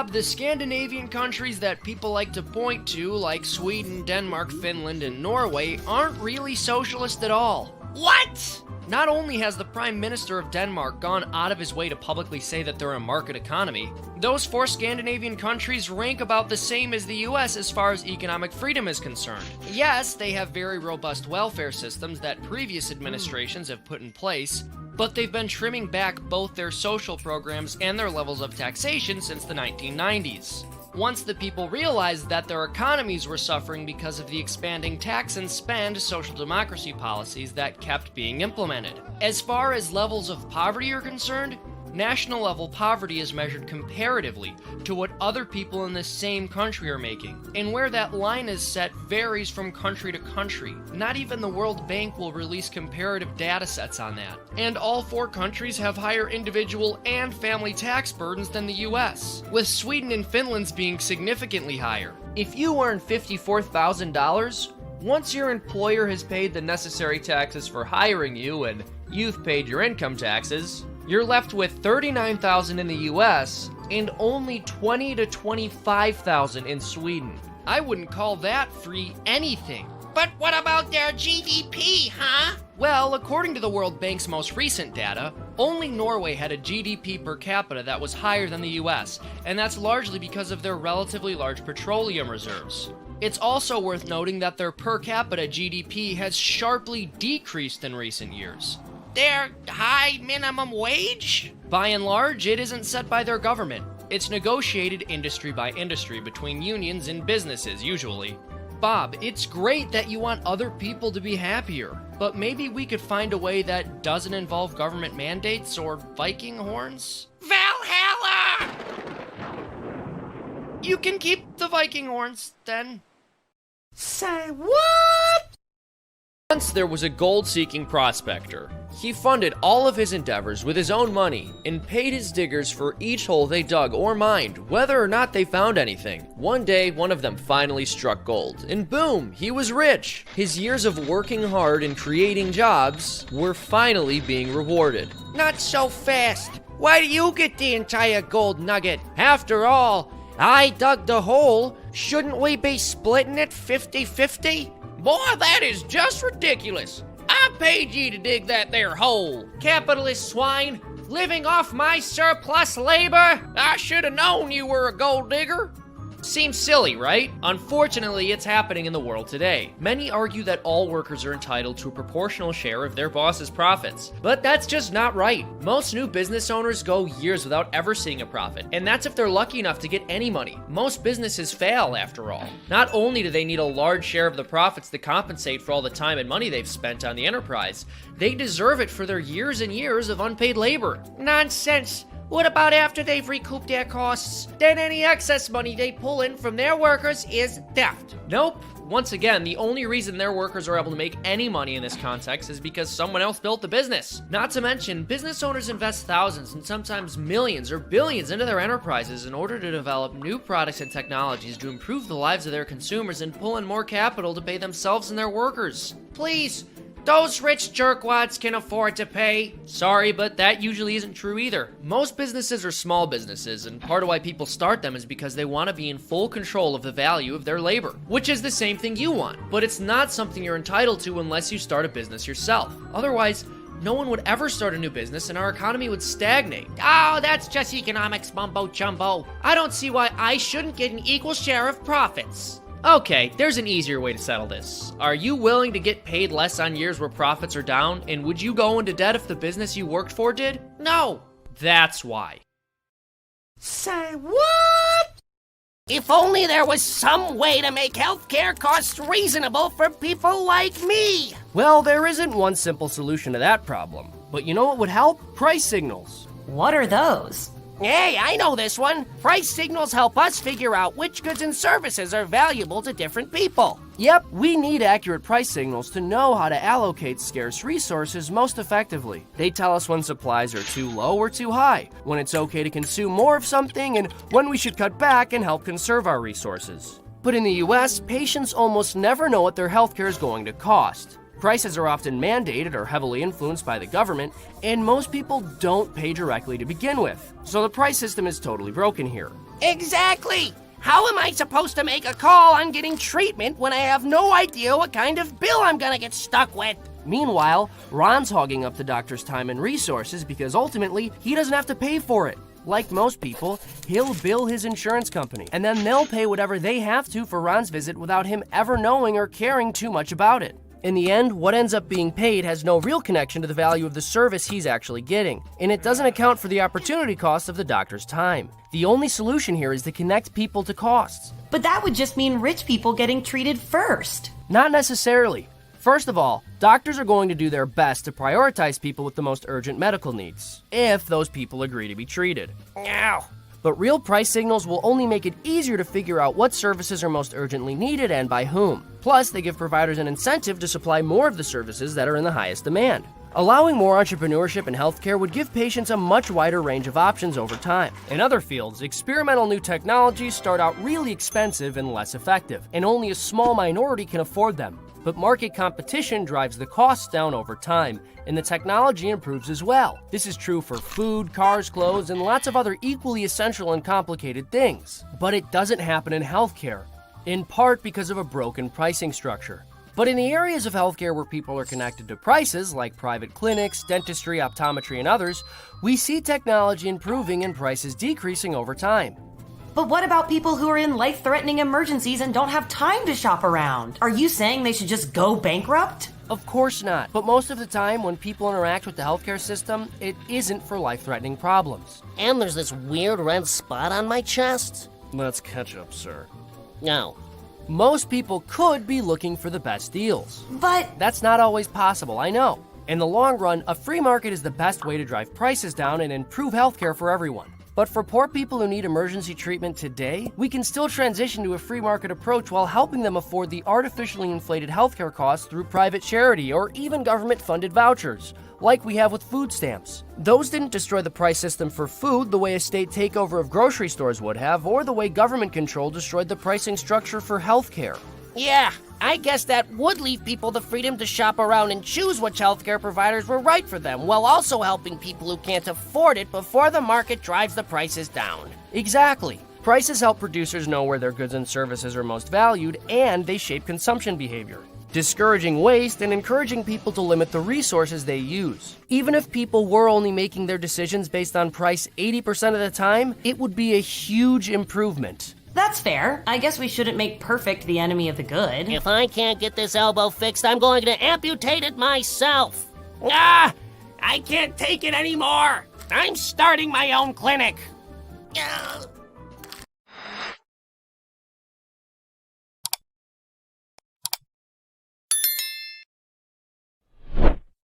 Bob, the Scandinavian countries that people like to point to, like Sweden, Denmark, Finland, and Norway, aren't really socialist at all. What? Not only has the Prime Minister of Denmark gone out of his way to publicly say that they're a market economy, those 4 Scandinavian countries rank about the same as the US as far as economic freedom is concerned. Yes, they have very robust welfare systems that previous administrations have put in place, but they've been trimming back both their social programs and their levels of taxation since the 1990s. Once the people realized that their economies were suffering because of the expanding tax and spend social democracy policies that kept being implemented. As far as levels of poverty are concerned, national level poverty is measured comparatively to what other people in the same country are making, and where that line is set varies from country to country. Not even the World Bank will release comparative data sets on that. And all 4 countries have higher individual and family tax burdens than the US, with Sweden and Finland's being significantly higher. If you earn $54,000, once your employer has paid the necessary taxes for hiring you and you've paid your income taxes, you're left with $39,000 in the US and only $20,000 to $25,000 in Sweden. I wouldn't call that free anything. But what about their GDP, huh? Well, according to the World Bank's most recent data, only Norway had a GDP per capita that was higher than the US, and that's largely because of their relatively large petroleum reserves. It's also worth noting that their per capita GDP has sharply decreased in recent years. Their high minimum wage? By and large, it isn't set by their government. It's negotiated industry by industry between unions and businesses, usually. Bob, it's great that you want other people to be happier, but maybe we could find a way that doesn't involve government mandates or Viking horns? Valhalla! You can keep the Viking horns, then. Say what? Once there was a gold-seeking prospector. He funded all of his endeavors with his own money and paid his diggers for each hole they dug or mined, whether or not they found anything. One day, one of them finally struck gold, and boom, he was rich. His years of working hard and creating jobs were finally being rewarded. Not so fast. Why do you get the entire gold nugget? After all, I dug the hole. Shouldn't we be splitting it 50-50? Boy, that is just ridiculous. I paid you to dig that there hole. Capitalist swine, living off my surplus labor? I should have known you were a gold digger. Seems silly, right? Unfortunately, it's happening in the world today. Many argue that all workers are entitled to a proportional share of their boss's profits, but that's just not right. Most new business owners go years without ever seeing a profit, and that's if they're lucky enough to get any money. Most businesses fail, after all. Not only do they need a large share of the profits to compensate for all the time and money they've spent on the enterprise, they deserve it for their years and years of unpaid labor. Nonsense. What about after they've recouped their costs? Then any excess money they pull in from their workers is theft. Nope. Once again, the only reason their workers are able to make any money in this context is because someone else built the business. Not to mention, business owners invest thousands and sometimes millions or billions into their enterprises in order to develop new products and technologies to improve the lives of their consumers and pull in more capital to pay themselves and their workers. Please, those rich jerkwads can afford to pay. Sorry, but that usually isn't true either. Most businesses are small businesses, and part of why people start them is because they want to be in full control of the value of their labor, which is the same thing you want. But it's not something you're entitled to unless you start a business yourself. Otherwise, no one would ever start a new business and our economy would stagnate. Oh, that's just economics mumbo jumbo. I don't see why I shouldn't get an equal share of profits. Okay, there's an easier way to settle this. Are you willing to get paid less on years where profits are down, and would you go into debt if the business you worked for did? No. That's why. Say what? If only there was some way to make healthcare costs reasonable for people like me. Well, there isn't one simple solution to that problem. But you know what would help? Price signals. What are those? Hey, I know this one. Price signals help us figure out which goods and services are valuable to different people. Yep, we need accurate price signals to know how to allocate scarce resources most effectively. They tell us when supplies are too low or too high, when it's okay to consume more of something, and when we should cut back and help conserve our resources. But in the US, patients almost never know what their healthcare is going to cost. Prices are often mandated or heavily influenced by the government, and most people don't pay directly to begin with. So the price system is totally broken here. Exactly! How am I supposed to make a call on getting treatment when I have no idea what kind of bill I'm gonna get stuck with? Meanwhile, Ron's hogging up the doctor's time and resources because ultimately he doesn't have to pay for it. Like most people, he'll bill his insurance company, and then they'll pay whatever they have to for Ron's visit without him ever knowing or caring too much about it. In the end, what ends up being paid has no real connection to the value of the service he's actually getting, and it doesn't account for the opportunity cost of the doctor's time. The only solution here is to connect people to costs. But that would just mean rich people getting treated first. Not necessarily. First of all, doctors are going to do their best to prioritize people with the most urgent medical needs, if those people agree to be treated. Ow. But real price signals will only make it easier to figure out what services are most urgently needed and by whom. Plus, they give providers an incentive to supply more of the services that are in the highest demand. Allowing more entrepreneurship in healthcare would give patients a much wider range of options over time. In other fields, experimental new technologies start out really expensive and less effective, and only a small minority can afford them. But market competition drives the costs down over time, and the technology improves as well. This is true for food, cars, clothes, and lots of other equally essential and complicated things. But it doesn't happen in healthcare, in part because of a broken pricing structure. But in the areas of healthcare where people are connected to prices, like private clinics, dentistry, optometry, and others, we see technology improving and prices decreasing over time. But what about people who are in life-threatening emergencies and don't have time to shop around? Are you saying they should just go bankrupt? Of course not. But most of the time, when people interact with the healthcare system, it isn't for life-threatening problems. And there's this weird red spot on my chest. Let's catch up, sir. No. Most people could be looking for the best deals. But That's not always possible, I know. In the long run, a free market is the best way to drive prices down and improve healthcare for everyone. But for poor people who need emergency treatment today, we can still transition to a free market approach while helping them afford the artificially inflated healthcare costs through private charity or even government-funded vouchers, like we have with food stamps. Those didn't destroy the price system for food the way a state takeover of grocery stores would have, or the way government control destroyed the pricing structure for healthcare. Yeah, I guess that would leave people the freedom to shop around and choose which healthcare providers were right for them, while also helping people who can't afford it before the market drives the prices down. Exactly. Prices help producers know where their goods and services are most valued, and they shape consumption behavior, discouraging waste and encouraging people to limit the resources they use. Even if people were only making their decisions based on price 80% of the time, it would be a huge improvement. that's fair. I guess we shouldn't make perfect the enemy of the good. If I can't get this elbow fixed, I'm going to amputate it myself. Ah! I can't take it anymore. I'm starting my own clinic. Ah.